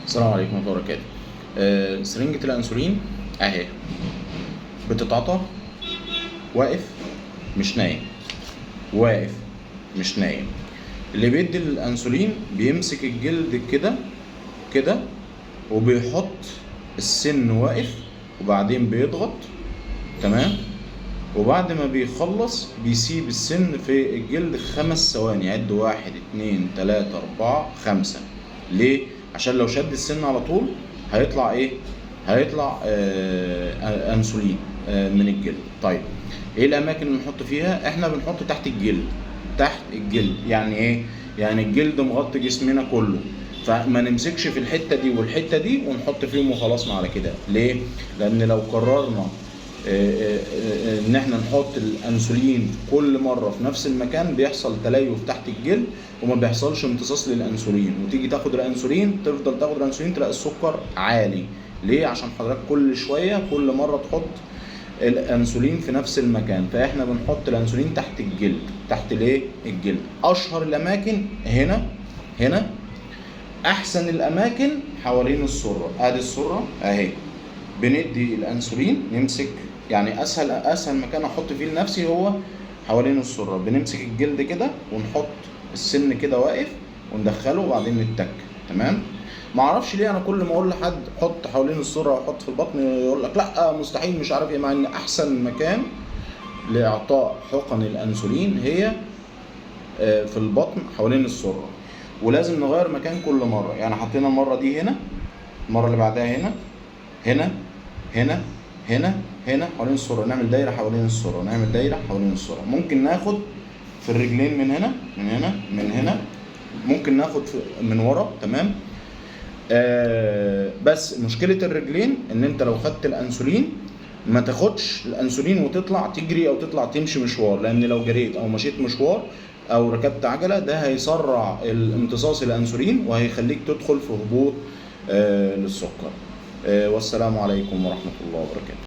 السلام عليكم ورحمة الله وبركاته. سرنجة الأنسولين أهي بتتعطى واقف مش نايم، واقف مش نايم. اللي بيدي الأنسولين بيمسك الجلد كده كده وبيحط السن واقف وبعدين بيضغط، تمام، وبعد ما بيخلص بيسيب السن في الجلد 5 ثواني، يعد 1 2 3 4 5. ليه؟ عشان لو شد السن على طول هيطلع ايه؟ هيطلع انسولين من الجلد. طيب ايه الاماكن اللي نحط فيها؟ احنا بنحط تحت الجلد. تحت الجلد يعني ايه؟ يعني الجلد مغطي جسمنا كله، فما نمسكش في الحته دي والحته دي ونحط فيهم وخلصنا على كده. ليه؟ لان لو قررنا ان احنا نحط الانسولين كل مره في نفس المكان بيحصل تليف تحت الجلد وما بيحصلش امتصاص للانسولين، وتيجي تاخد الانسولين تفضل تاخد الانسولين تلاقي السكر عالي. ليه؟ عشان حضرتك كل شويه كل مره تحط الانسولين في نفس المكان. فاحنا بنحط الانسولين تحت الجلد. تحت ليه؟ الجلد. اشهر الاماكن هنا احسن الاماكن حوالين السره. ادي السره اهي، بندي الانسولين نمسك، يعني اسهل مكان احط فيه لنفسي هو حوالين السره. بنمسك الجلد كده ونحط السن كده واقف وندخله وبعدين نتك، تمام. ما اعرفش ليه انا كل ما اقول لحد حط حوالين السره وحط في البطن يقول لك لا مستحيل مش عارف ايه، مع ان احسن مكان لاعطاء حقن الانسولين هي في البطن حوالين السره. ولازم نغير مكان كل مره، يعني حطينا المره دي هنا، المره اللي بعدها هنا هنا حوالين السره، نعمل دايره حوالين السره، نعمل دايره حوالين السره. ممكن ناخد في الرجلين من هنا ممكن ناخد من ورا، تمام. بس مشكله الرجلين ان انت لو خدت الانسولين ما تاخدش الانسولين وتطلع تجري او تطلع تمشي مشوار، لان لو جريت او مشيت مشوار او ركبت عجله ده هيسرع امتصاص الانسولين وهيخليك تدخل في هبوط للسكر. والسلام عليكم ورحمه الله وبركاته.